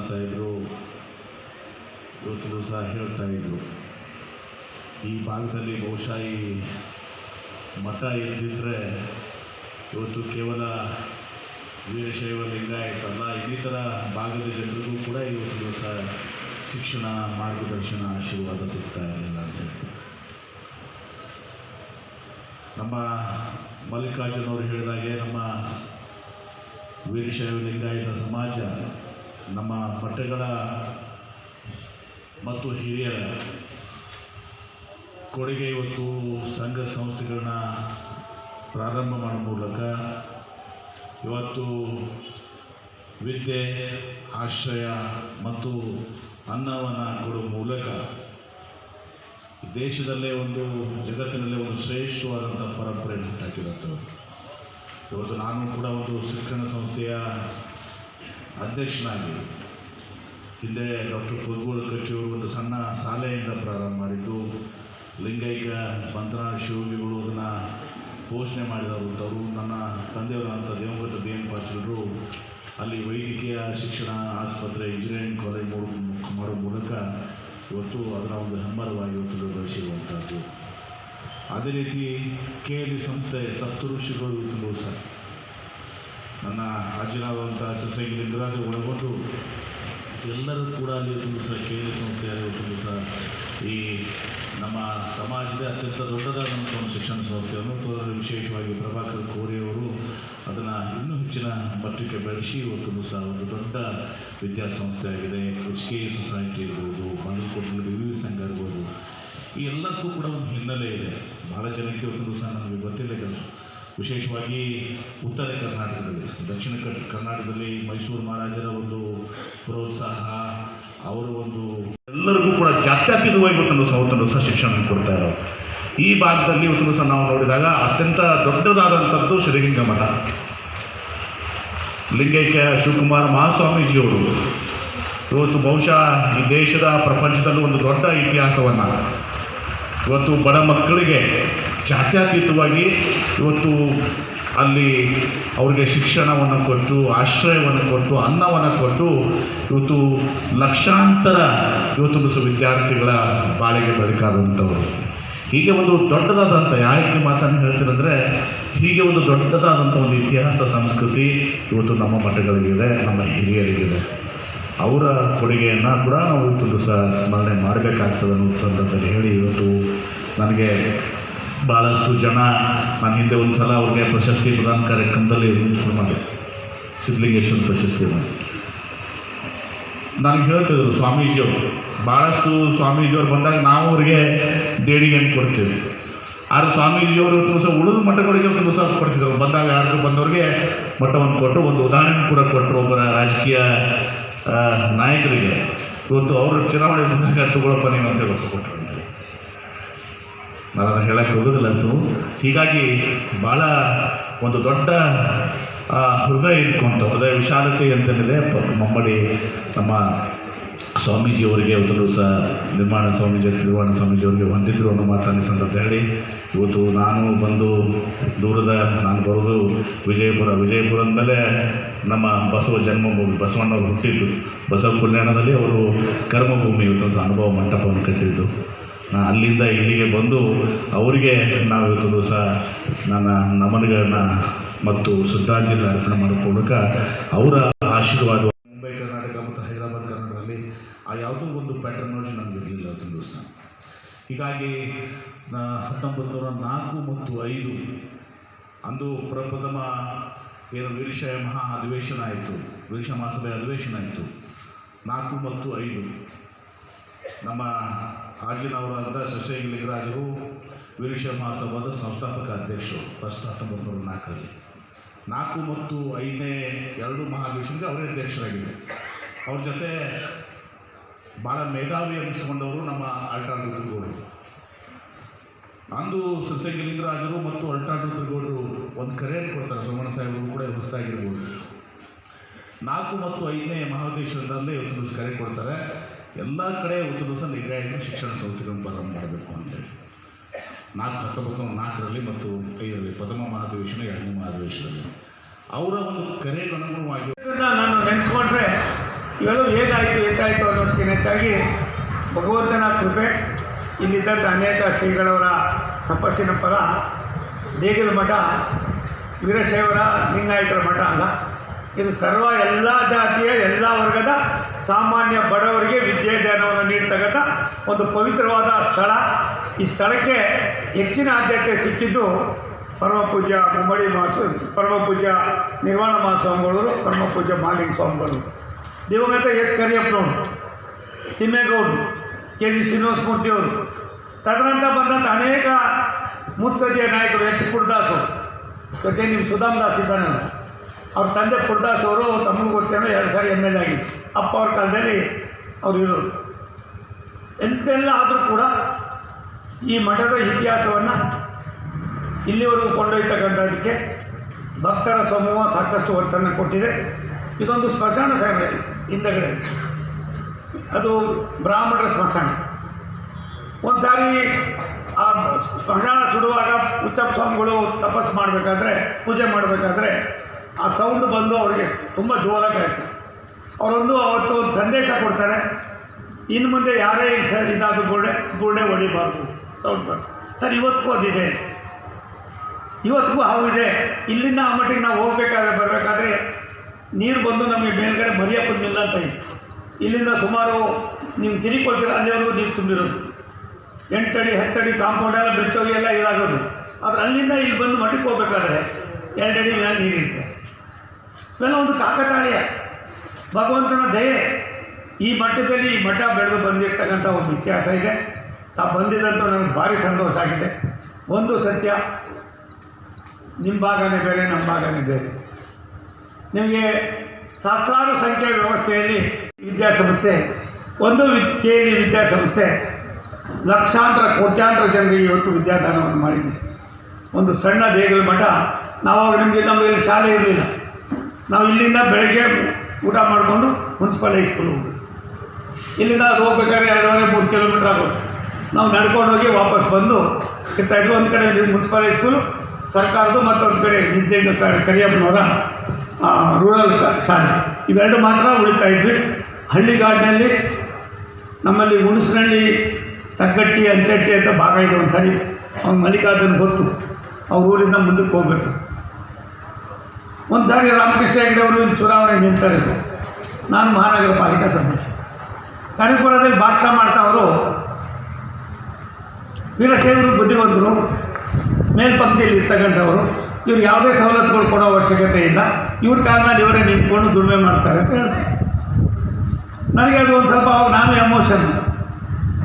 ಸಾಹೇಬರು ಇವತ್ತು ಸಹ ಹೇಳ್ತಾ ಇದ್ರು, ಈ ಭಾಗದಲ್ಲಿ ಬಹುಶಃ ಈ ಮಠ ಇದ್ದಿದ್ರೆ ಇವತ್ತು ಕೇವಲ ವೀರಶೈವ ಲಿಂಗಾಯತ ಅಲ್ಲ, ಇನ್ನಿತರ ಭಾಗದ ಜನರಿಗೂ ಕೂಡ ಇವತ್ತು ದಿವಸ ಶಿಕ್ಷಣ, ಮಾರ್ಗದರ್ಶನ, ಆಶೀರ್ವಾದ ಸಿಗ್ತಾ ಇರಲಿಲ್ಲ ಅಂತ ಹೇಳಿ ನಮ್ಮ ಮಲ್ಲಿಕಾರ್ಜುನ್ ಅವರು ಹೇಳಿದಾಗೆ ನಮ್ಮ ವೀರಶೈವ ಲಿಂಗಾಯತ ಸಮಾಜ ನಮ್ಮ ಮಠಗಳ ಮತ್ತು ಹಿರಿಯರ ಕೊಡುಗೆ ಇವತ್ತು ಸಂಘ ಸಂಸ್ಥೆಗಳನ್ನ ಪ್ರಾರಂಭ ಮಾಡೋ ಮೂಲಕ ಇವತ್ತು ವಿದ್ಯೆ, ಆಶ್ರಯ ಮತ್ತು ಅನ್ನವನ್ನು ಕೊಡುವ ಮೂಲಕ ದೇಶದಲ್ಲೇ ಒಂದು ಜಗತ್ತಿನಲ್ಲೇ ಒಂದು ಶ್ರೇಷ್ಠವಾದಂಥ ಪರಂಪರೆ ಹುಟ್ಟಾಕಿರುತ್ತೆ. ಇವತ್ತು ನಾನು ಕೂಡ ಒಂದು ಶಿಕ್ಷಣ ಸಂಸ್ಥೆಯ ಅಧ್ಯಕ್ಷನಾಗಿ ಹಿಂದೆ ಡಾಕ್ಟರ್ ಫುಲ್ಗೋಳ ಕಚ್ಚಿಯವರು ಒಂದು ಸಣ್ಣ ಶಾಲೆಯಿಂದ ಪ್ರಾರಂಭ ಮಾಡಿದ್ದು, ಲಿಂಗೈಕ್ಯ ಬಂಧನಾಳ ಶಿವಲಿಗಳು ಅದನ್ನು ಪೋಷಣೆ ಮಾಡಿದವರು. ನನ್ನ ತಂದೆಯವರಂಥ ದಿವಂಗತ BN ಪಾಟೀಲರು ಅಲ್ಲಿ ವೈದ್ಯಕೀಯ ಶಿಕ್ಷಣ, ಆಸ್ಪತ್ರೆ, ಇಂಜಿನಿಯರಿಂಗ್ ಕಾಲೇಜ್ ಮಾಡೋ ಮೂಲಕ ಇವತ್ತು ಅದರ ಒಂದು ಹೆಮ್ಮರವಾಗಿ ಇವತ್ತು ಬೆಳೆಸಿರುವಂಥದ್ದು. ಅದೇ ರೀತಿ KLE ಸಂಸ್ಥೆ ಸಪ್ತಋಷಿಗಳು ಇವತ್ತು ಸಹ ನನ್ನ ಅಜ್ಜನಾದಂಥ ಸಸಂಗಿ ಲಿಂಗರಾಜ ಒಳಗೊಂಡು ಎಲ್ಲರೂ ಕೂಡ ಅಲ್ಲಿ ಇವತ್ತು ಸಹ KLE ಸಂಸ್ಥೆಯ ಇವತ್ತು ಸಹ ಈ ನಮ್ಮ ಸಮಾಜದ ಅತ್ಯಂತ ದೊಡ್ಡದಾದಂಥ ಒಂದು ಶಿಕ್ಷಣ ಸಂಸ್ಥೆಯನ್ನು ಅದರಲ್ಲಿ ವಿಶೇಷವಾಗಿ ಪ್ರಭಾಕರ್ ಕೋರಿಯವರು ಅದನ್ನು ಇನ್ನೂ ಹೆಚ್ಚಿನ ಮಟ್ಟಕ್ಕೆ ಬೆಳೆಸಿ ಇವತ್ತು ಸಹ ಒಂದು ದೊಡ್ಡ ವಿದ್ಯಾಸಂಸ್ಥೆ ಆಗಿದೆ. HKE ಸೊಸೈಟಿ ಇರ್ಬೋದು, ಬಾಗಲಕೋಟೆ ವಿವಿ ಸಂಘ ಇರ್ಬೋದು, ಈ ಎಲ್ಲಕ್ಕೂ ಕೂಡ ಒಂದು ಹಿನ್ನೆಲೆ ಇದೆ. ಭಾಳ ಜನಕ್ಕೆ ಇವತ್ತು ಸಹ ನಮಗೆ ಗೊತ್ತಿಲ್ಲ. ವಿಶೇಷವಾಗಿ ಉತ್ತರ ಕರ್ನಾಟಕದಲ್ಲಿ, ದಕ್ಷಿಣ ಕರ್ನಾಟಕದಲ್ಲಿ ಮೈಸೂರು ಮಹಾರಾಜರ ಒಂದು ಪ್ರೋತ್ಸಾಹ, ಅವರ ಒಂದು ಎಲ್ಲರಿಗೂ ಕೂಡ ಜಾತ್ಯತೀತವಾಗಿ ಇವತ್ತು ಸಹ ಶಿಕ್ಷಣ ಕೊಡ್ತಾ ಇರೋರು. ಈ ಭಾಗದಲ್ಲಿ ಇವತ್ತು ಸಹ ನಾವು ನೋಡಿದಾಗ ಅತ್ಯಂತ ದೊಡ್ಡದಾದಂಥದ್ದು ಶ್ರೀಲಿಂಗ ಮಠ. ಲಿಂಗೈಕ್ಯ ಶಿವಕುಮಾರ ಮಹಾಸ್ವಾಮೀಜಿಯವರು ಇವತ್ತು ಬಹುಶಃ ಈ ದೇಶದ ಪ್ರಪಂಚದಲ್ಲೂ ಒಂದು ದೊಡ್ಡ ಇತಿಹಾಸವನ್ನು ಇವತ್ತು ಬಡ ಮಕ್ಕಳಿಗೆ ಜಾತ್ಯತೀತವಾಗಿ ಇವತ್ತು ಅಲ್ಲಿ ಅವರಿಗೆ ಶಿಕ್ಷಣವನ್ನು ಕೊಟ್ಟು, ಆಶ್ರಯವನ್ನು ಕೊಟ್ಟು, ಅನ್ನವನ್ನು ಕೊಟ್ಟು ಇವತ್ತು ಲಕ್ಷಾಂತರ ಇವತ್ತು ವಿದ್ಯಾರ್ಥಿಗಳ ಬಾಳಿಗೆ ಬೆಳಕಾದಂಥವರು. ಹೀಗೆ ಒಂದು ದೊಡ್ಡದಾದಂಥ ಯಾಕೆ ಮಾತನ್ನು ಹೇಳ್ತೀರಂದರೆ, ಹೀಗೆ ಒಂದು ದೊಡ್ಡದಾದಂಥ ಒಂದು ಇತಿಹಾಸ, ಸಂಸ್ಕೃತಿ ಇವತ್ತು ನಮ್ಮ ಮಠಗಳಿಗಿದೆ, ನಮ್ಮ ಹಿರಿಯರಿಗಿದೆ. ಅವರ ಕೊಡುಗೆಯನ್ನು ಕೂಡ ನಾವು ಇವತ್ತು ಸಹ ಸ್ಮರಣೆ ಮಾಡಬೇಕಾಗ್ತದೆ ಅನ್ನೋಂಥದ್ದನ್ನು ಹೇಳಿ ಇವತ್ತು ನನಗೆ ಭಾಳಷ್ಟು ಜನ ನಾನು ಹಿಂದೆ ಒಂದು ಸಲ ಅವ್ರಿಗೆ ಪ್ರಶಸ್ತಿ ಪ್ರದಾನ ಕಾರ್ಯಕ್ರಮದಲ್ಲಿ ಮಾಡಿ ಸಿದ್ಧಲಿಂಗೇಶ್ವರ ಪ್ರಶಸ್ತಿ ನನಗೆ ಹೇಳ್ತಿದ್ರು ಸ್ವಾಮೀಜಿಯವರು. ಭಾಳಷ್ಟು ಸ್ವಾಮೀಜಿಯವರು ಬಂದಾಗ ನಾವು ಅವರಿಗೆ ದೇಣಿಗೆಯನ್ನು ಕೊಡ್ತೀವಿ. ಆದರೆ ಸ್ವಾಮೀಜಿಯವರು ಇವತ್ತು ಸಹ ಉಳಿದ ಮಠಗಳಿಗೆ ಇವತ್ತು ಸಹ ಕೊಡ್ತಿದ್ರು. ಬಂದಾಗ ಯಾರು ಬಂದವರಿಗೆ ಮಠವನ್ನು ಕೊಟ್ಟು ಒಂದು ಉದಾಹರಣೆ ಕೂಡ ಕೊಟ್ಟರು. ಒಬ್ಬರ ರಾಜಕೀಯ ನಾಯಕರಿಗೆ ಇವತ್ತು ಅವರು ಚುನಾವಣೆ ಬಂದಾಗ ತಗೊಳ್ಳಪ್ಪ ನೀವು ಅಂತ ಕೊಟ್ಟರು ಅಂತ ನಾನು ಅದನ್ನು ಹೇಳಕ್ಕೆ ಹೋಗೋದಿಲ್ಲ ಅಂತು. ಹೀಗಾಗಿ ಭಾಳ ಒಂದು ದೊಡ್ಡ ಹೃದಯ ಇಟ್ಕೊಂತ ಹೃದಯ ವಿಶಾಲತೆ ಅಂತೇನಿದೆ ಮಮ್ಮಡಿ ನಮ್ಮ ಸ್ವಾಮೀಜಿಯವರಿಗೆ ಇವತ್ತು ಸಹ ನಿರ್ವಾಣ ಸ್ವಾಮೀಜಿಯವರಿಗೆ ಹೊಂದಿದ್ರು ಅನ್ನೋ ಮಾತನ್ನು ಸಂದರ್ಭ ಹೇಳಿ ಇವತ್ತು ನಾನು ಬಂದು ನಾನು ಬರೋದು ವಿಜಯಪುರ ಅಂದಮೇಲೆ ನಮ್ಮ ಬಸವ ಜನ್ಮಭೂಮಿ, ಬಸವಣ್ಣವರು ಹುಟ್ಟಿದ್ದು ಬಸವ ಕಲ್ಯಾಣದಲ್ಲಿ ಅವರು ಕರ್ಮಭೂಮಿ ಇವತ್ತು ಅನುಭವ ಮಂಟಪವನ್ನು ಕಟ್ಟಿದ್ದು. ಅಲ್ಲಿಂದ ಇಲ್ಲಿಗೆ ಬಂದು ಅವರಿಗೆ ನಾವು ಇವತ್ತು ಸಹ ನನ್ನ ನಮನಗಳನ್ನ ಮತ್ತು ಶ್ರದ್ಧಾಂಜಲಿ ಅರ್ಪಣೆ ಮಾಡೋ ಮೂಲಕ ಅವರ ಆಶೀರ್ವಾದ. ಮುಂಬೈ ಕರ್ನಾಟಕ ಮತ್ತು ಹೈದರಾಬಾದ್ ಕರ್ನಾಟಕದಲ್ಲಿ ಆ ಯಾವುದೋ ಒಂದು ಪ್ಯಾಟರ್ನಾಲಜಿ ನಮಗೆ ಇರಲಿಲ್ಲ ಇವತ್ತು ದಿವಸ. ಹೀಗಾಗಿ 1904 ಮತ್ತು 5 ಅಂದು ಪ್ರಪ್ರಥಮ ಏನು ವೀರಶೈವ ಮಹಾ ಅಧಿವೇಶನ ಆಯಿತು, ವೀರಶೈವ ಮಹಾಸಭೆ ಅಧಿವೇಶನ ಆಯಿತು. 4 ಮತ್ತು 5 ನಮ್ಮ ಆಜಿನವರಾದ ಸಸ್ಯಗಿ ಲಿಂಗರಾಜರು ವೀರಶೈವ ಮಹಾಸಭಾದ ಸಂಸ್ಥಾಪಕ ಅಧ್ಯಕ್ಷರು ಫಸ್ಟ್ 1904ರಲ್ಲಿ. 4 ಮತ್ತು 5ನೇ 2 ಮಹಾಧಿವೇಶನಕ್ಕೆ ಅವರೇ ಅಧ್ಯಕ್ಷರಾಗಿದ್ದರು. ಅವ್ರ ಜೊತೆ ಭಾಳ ಮೇಧಾವಿ ಅನ್ನಿಸ್ಕೊಂಡವರು ನಮ್ಮ ಅಲ್ಟಾರ್ ರುದ್ರಗೌಡರು. ಅಂದು ಸಸ್ಯಗಿ ಲಿಂಗರಾಜರು ಮತ್ತು ಅಲ್ಟಾರ್ ರುದ್ರಗೌಡರು ಒಂದು ಕರೆಯನ್ನು ಕೊಡ್ತಾರೆ, ಸೋಮಣ್ಣ ಸಾಹೇಬರು ಕೂಡ ಹೊಸದಾಗಿರ್ಬೋದು. 4 ಮತ್ತು 5ನೇ ಮಹಾಧಿವೇಶನದಲ್ಲಿ ಇವತ್ತು ಕರೆ ಕೊಡ್ತಾರೆ, ಎಲ್ಲ ಕಡೆ ಇವತ್ತು ದಿವಸ ಲಿಂಗಾಯತರು ಶಿಕ್ಷಣ ಸಂಸ್ಥೆಗಳನ್ನು ಪ್ರಾರಂಭ ಮಾಡಬೇಕು ಅಂತೇಳಿ. 1904ರಲ್ಲಿ ಮತ್ತು 5ರಲ್ಲಿ ಪ್ರಥಮ ಮಹಾಧಿವೇಶನ, 2ನೇ ಮಹಾಧಿವೇಶನದಲ್ಲಿ ಅವರ ಒಂದು ಕರೆಗೆ ಅನುಗುಣವಾಗಿ ನಾನು ನೆನೆಸ್ಕೊಂಡ್ರೆ ಇವೆಲ್ಲ ಹೇಗಾಯಿತು ಅನ್ನೋದಕ್ಕಿಂತ ಹೆಚ್ಚಾಗಿ ಭಗವಂತನ ಕೃಪೆ, ಇಲ್ಲಿದ್ದಂಥ ಅನೇಕ ಶ್ರೀಗಳವರ ತಪಸ್ಸಿನ ಫಲ, ದೇಗದ ಮಠ ವೀರಶೈವರ ಲಿಂಗಾಯತರ ಮಠ ಅಲ್ಲ, ಇದು ಸರ್ವ ಎಲ್ಲ ಜಾತಿಯ ಎಲ್ಲ ವರ್ಗದ ಸಾಮಾನ್ಯ ಬಡವರಿಗೆ ವಿದ್ಯಾದಾನವನ್ನು ನೀಡ್ತಕ್ಕಂಥ ಒಂದು ಪವಿತ್ರವಾದ ಸ್ಥಳ. ಈ ಸ್ಥಳಕ್ಕೆ ಹೆಚ್ಚಿನ ಆದ್ಯತೆ ಸಿಕ್ಕಿದ್ದು ಪರಮ ಪೂಜ್ಯ ಮುಮ್ಮಡಿ ಪರಮ ಪೂಜ್ಯ ನಿರ್ವಾಣ ಮಹಾಸ್ವಾಮಿಗಳು, ಪರಮ ಪೂಜ್ಯ ಮಾಲಿಂಗ ಸ್ವಾಮಿಗಳು, ದಿವಂಗತ ಎಸ್ ಕರಿಯಪ್ಪನವರು, ತಿಮ್ಮೇಗೌಡರು, ಕೆ ಜಿ ಶ್ರೀನಿವಾಸಮೂರ್ತಿಯವರು, ತದನಂತರ ಬಂದಂಥ ಅನೇಕ ಮುತ್ಸದ್ದಿಯ ನಾಯಕರು, ಎಚ್ ಪುರದಾಸ್ ಅವರು, ಜೊತೆ ನಿಮ್ಮ ಸುಧಾಮ್ ದಾಸ್ ಇದ್ದಾನಲ್ಲ, ಅವ್ರ ತಂದೆ ಪುರದಾಸ್ ಅವರು ತಮಗೆ ಗೊತ್ತೇನೋ 2 ಸಾರಿ ML ಆಗಿತ್ತು. ಅಪ್ಪ ಅವ್ರ ಕಾಲದಲ್ಲಿ ಅವರು ಇರೋರು. ಎಂತೆಲ್ಲ ಆದರೂ ಕೂಡ ಈ ಮಠದ ಇತಿಹಾಸವನ್ನು ಇಲ್ಲಿವರೆಗೂ ಕೊಂಡೊಯ್ತಕ್ಕಂಥದ್ದಕ್ಕೆ ಭಕ್ತರ ಸಮೂಹ ಸಾಕಷ್ಟು ಒತ್ತನ್ನು ಕೊಟ್ಟಿದೆ. ಇದೊಂದು ಸ್ಮಶಾನ ಸಾಹೇಬ್ರೆ ಹಿಂದಗಡೆ, ಅದು ಬ್ರಾಹ್ಮಣರ ಸ್ಮಶಾನ. ಒಂದು ಸಾರಿ ಆ ಸ್ಮಶಾನ ಸುಡುವಾಗ ಹುಚ್ಚಪ್ಪ ಸ್ವಾಮಿಗಳು ತಪಸ್ಸು ಮಾಡಬೇಕಾದ್ರೆ, ಪೂಜೆ ಮಾಡಬೇಕಾದ್ರೆ ಆ ಸೌಂಡ್ ಬಂದು ಅವರಿಗೆ ತುಂಬ ಜೋರಾಗಿ ಆಯಿತು. ಅವರೊಂದು ಅವತ್ತು ಒಂದು ಸಂದೇಶ ಕೊಡ್ತಾರೆ, ಇನ್ನು ಮುಂದೆ ಯಾರೇ ಇದಾದ ಗೋಡೆ ಹೊಡಿಬಾರ್ದು, ಸೌಂಡ್ ಬರ್ತದೆ. ಸರ್ ಇವತ್ತಿಗೂ ಅದಿದೆ, ಇವತ್ತಿಗೂ ಹಾವಿದೆ. ಇಲ್ಲಿಂದ ಆ ಮಟ್ಟಿಗೆ ನಾವು ಬರಬೇಕಾದ್ರೆ ನೀರು ಬಂದು ನಮಗೆ ಮೇಲ್ಗಡೆ ಮರಿಯಪ್ಪನ ಮಿಲ್ಲ ಅಂತ ಇದೆ. ಇಲ್ಲಿಂದ ಸುಮಾರು ನೀವು ತಿರುಗಿಕೊಳ್ತೀರ ಅಲ್ಲಿವರೆಗೂ ನೀರು ತುಂಬಿರೋದು, 8 ಅಡಿ 10 ಅಡಿ ಕಾಂಪೌಂಡೆಲ್ಲ ಬೆಚ್ಚೋಗಿ ಎಲ್ಲ ಇದಾಗೋದು. ಆದರೆ ಅಲ್ಲಿಂದ ಇಲ್ಲಿ ಬಂದು ಮಠಕ್ಕೆ ಹೋಗ್ಬೇಕಾದ್ರೆ 2 ಅಡಿ ಮೇಲೆ ನೀರಿರುತ್ತೆ. ಇವೆಲ್ಲ ಒಂದು ಕಾಕತಾಳೀಯ ಭಗವಂತನ ದಯೆ. ಈ ಮಟ್ಟದಲ್ಲಿ ಈ ಮಠ ಬೆಳೆದು ಬಂದಿರ್ತಕ್ಕಂಥ ಒಂದು ಇತಿಹಾಸ ಇದೆ. ಬಂದಿದ್ದಂಥ ನನಗೆ ಭಾರಿ ಸಂತೋಷ ಆಗಿದೆ. ಒಂದು ಸತ್ಯ, ನಿಮ್ಮ ಭಾಗನೇ ಬೇರೆ, ನಮ್ಮ ಭಾಗನೇ ಬೇರೆ. ನಿಮಗೆ ಸಹಸ್ರಾರು ಸಂಖ್ಯೆಯ ವ್ಯವಸ್ಥೆಯಲ್ಲಿ ವಿದ್ಯಾಸಂಸ್ಥೆ, ಒಂದು KLE ವಿದ್ಯಾಸಂಸ್ಥೆ ಲಕ್ಷಾಂತರ ಕೋಟ್ಯಾಂತರ ಜನರಿಗೆ ಇವತ್ತು ವಿದ್ಯಾದಾನವನ್ನು ಮಾಡಿದೆ. ಒಂದು ಸಣ್ಣ ದೇಗುಲ ಮಠ. ನಾವಾಗ ನಮಗೆ ಶಾಲೆ ಇರಲಿಲ್ಲ. ನಾವು ಇಲ್ಲಿಂದ ಬೆಳಗ್ಗೆ ಊಟ ಮಾಡಿಕೊಂಡು ಮುನ್ಸಿಪಲ್ ಹೈಸ್ಕೂಲ್ ಹೋಗ್ಬೋದು. ಇಲ್ಲಿಂದ ಅದು ಹೋಗ್ಬೇಕಾದ್ರೆ 2.5-3 ಕಿಲೋಮೀಟ್ರ್ ಆಗೋದು. ನಾವು ನಡ್ಕೊಂಡು ಹೋಗಿ ವಾಪಸ್ ಬಂದು ಇರ್ತಾಯಿದ್ವಿ. ಒಂದು ಕಡೆ ಮುನ್ಸಿಪಲ್ ಹೈಸ್ಕೂಲು ಸರ್ಕಾರದ್ದು, ಮತ್ತೊಂದು ಕಡೆ ನಿತ್ಯ ಕರಿಯಪ್ಪನವರ ರೂರಲ್ ಶಾಲೆ. ಇವೆರಡು ಮಾತ್ರ ಉಳಿತಾಯಿದ್ವಿ. ಹಳ್ಳಿಗಾಡಿನಲ್ಲಿ ನಮ್ಮಲ್ಲಿ ಹುಣಸನಹಳ್ಳಿ, ತಗ್ಗಟ್ಟಿ, ಅಂಚಟ್ಟಿ ಅಂತ ಭಾಗ ಇದೆ. ಒಂದು ಸಾರಿ ಅವ್ನು ಮಲ್ಲಿಕಾರ್ಜುನ್ ಗೊತ್ತು, ಅವ್ರ ಊರಿಂದ ಮುಂದಕ್ಕೆ ಹೋಗ್ಬೇಕು. ಒಂದು ಸಾರಿ ರಾಮಕೃಷ್ಣ ಹೆಗಡೆ ಅವರು ಇಲ್ಲಿ ಚುನಾವಣೆ ನಿಲ್ತಾರೆ ಸರ್. ನಾನು ಮಹಾನಗರ ಪಾಲಿಕಾ ಸದಸ್ಯ. ಕನಕಪುರದಲ್ಲಿ ಭಾಷಣ ಮಾಡ್ತಾ ಅವರು, ವೀರಶೈವರು ಬುದ್ಧಿವಂತರು, ಮೇಲ್ಪಂಕ್ತಿಯಲ್ಲಿ ಇರ್ತಕ್ಕಂಥವ್ರು, ಇವ್ರು ಯಾವುದೇ ಸವಲತ್ತುಗಳು ಕೊಡೋ ಅವಶ್ಯಕತೆ ಇಲ್ಲ, ಇವ್ರ ಕಾಲ ಮೇಲೆ ಇವರೇ ನಿಂತ್ಕೊಂಡು ದುಡಿಮೆ ಮಾಡ್ತಾರೆ ಅಂತ ಹೇಳ್ತಾರೆ. ನನಗೆ ಅದು ಒಂದು ಸ್ವಲ್ಪ ಅವಾಗ ನಾನು ಎಮೋಷನ್,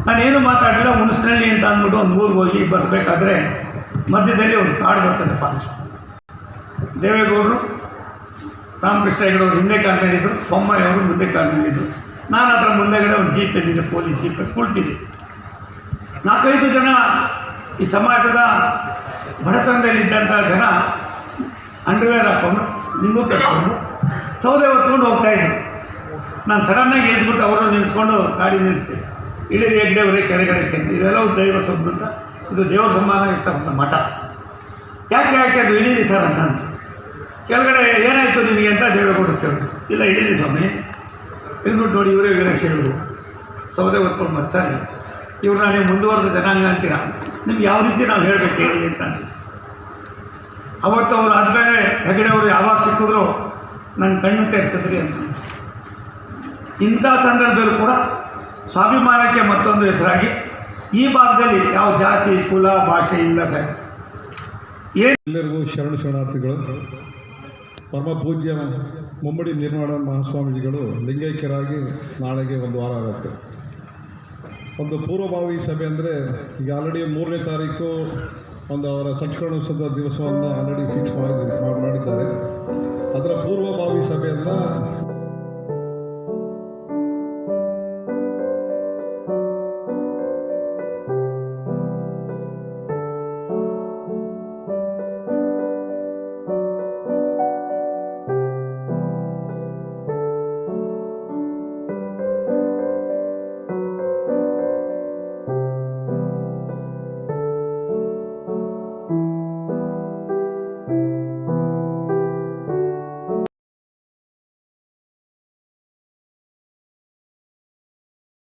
ನಾನೇನು ಮಾತಾಡಲಿಲ್ಲ. ಹುಣಸನಹಳ್ಳಿ ಅಂತ ಅಂದ್ಬಿಟ್ಟು ಒಂದು ಊರಿಗೆ ಹೋಗಿ ಬರಬೇಕಾದ್ರೆ ಮಧ್ಯದಲ್ಲಿ ಒಂದು ಕಾಡು ಬರ್ತದೆ, ಫಾರೆಸ್ಟ್. ದೇವೇಗೌಡರು, ರಾಮಕೃಷ್ಣ ಹೆಗಡೆ ಅವರು ಹಿಂದೆ ಕಾಲಿನಲ್ಲಿದ್ದರು, ಬೊಮ್ಮಾಯಿ ಅವರು ಮುಂದೆ ಕಾಲಿನಲ್ಲಿದ್ದರು. ನಾನು ಅದರ ಮುಂದೆಗಡೆ ಒಂದು ಜೀಪಲ್ಲಿದ್ದೆ, ಪೊಲೀಸ್ ಜೀಪಲ್ಲಿ ಕುಳಿತಿದ್ದೆ. 4-5 ಜನ ಈ ಸಮಾಜದ ಬಡತನದಲ್ಲಿದ್ದಂಥ ಜನ ಅಂಡರ್ವೇರ್ ಹಾಕ್ಕೊಂಡು, ಲಿಂಗು ಕಟ್ಕೊಂಡು, ಸೌದೆ ಹೊತ್ಕೊಂಡು ಹೋಗ್ತಾಯಿದ್ರು. ನಾನು ಸಡನ್ನಾಗಿ ಎದ್ಬಿಟ್ಟು ಅವರು ನಿಲ್ಲಿಸ್ಕೊಂಡು ಗಾಡಿ ನಿಲ್ಲಿಸ್ದೆ. ಇಳಿರಿ ಹೆಗ್ಡೆ ಅವರೇ ಕೆಳಗಡೆ ಅಂತ. ಇದೆಲ್ಲ ದೈವ ಸಂಬಂಧ, ಇದು ದೇವರ ಸಮಾನ ಇರ್ತಕ್ಕಂಥ ಮಠ. ಯಾಕೆ ಅದು ಇಳೀರಿ ಸರ್ ಅಂತ. ಕೆಳಗಡೆ ಏನಾಯಿತು ನಿಮಗೆ ಅಂತ ದೇವೇಗೌಡರು ಕೇಳಿದ್ರು. ಇಲ್ಲ ಇಳೀರಿ ಸ್ವಾಮಿ, ಇದ್ಬಿಟ್ಟು ನೋಡಿ ಇವರೇ ವೀರಶೈವರು, ಸೌದೆ ಹೊತ್ಕೊಂಡು ಬರ್ತಾರೆ, ಇವ್ರನ್ನ ನೀವು ಮುಂದುವರೆದ ಜನಾಂಗ ಅಂತೀರ, ನಿಮ್ಗೆ ಯಾವ ರೀತಿ ನಾವು ಹೇಳಬೇಕು ಹೇಳಿ ಅಂತ. ಅವತ್ತು ಅವರು ಆದಮೇಲೆ ಹೆಗಡೆ ಅವರು ಯಾವಾಗ ಸಿಕ್ಕಿದ್ರು ನನ್ನ ಕಣ್ಣು ತೆರೆಸಿದ್ರಿ ಅಂತ. ಇಂಥ ಸಂದರ್ಭದಲ್ಲೂ ಕೂಡ ಸ್ವಾಭಿಮಾನಕ್ಕೆ ಮತ್ತೊಂದು ಹೆಸರಾಗಿ ಈ ಭಾಗದಲ್ಲಿ ಯಾವ ಜಾತಿ, ಕುಲ, ಭಾಷೆ ಇಲ್ಲ ಸರ್. ಎಲ್ಲರಿಗೂ ಶರಣಾರ್ಥಿಗಳು. ಪರಮ ಪೂಜ್ಯ ಮುಮ್ಮಡಿ ನಿರ್ವಾಣ ಮಹಾಸ್ವಾಮೀಜಿಗಳು ಲಿಂಗೈಕ್ಯರಾಗಿ ನಾಳೆಗೆ 1 ವಾರ ಆಗುತ್ತೆ. ಒಂದು ಪೂರ್ವಭಾವಿ ಸಭೆ ಅಂದರೆ ಈಗ ಆಲ್ರೆಡಿ 3ನೇ ತಾರೀಕು ಒಂದು ಅವರ ಸಂಸ್ಕರಣೋತ್ಸವದ ದಿವಸವನ್ನು ಆಲ್ರೆಡಿ ಫಿಕ್ಸ್ ಮಾಡಿದ್ದಾರೆ. ಅದರ ಪೂರ್ವಭಾವಿ ಸಭೆಯನ್ನು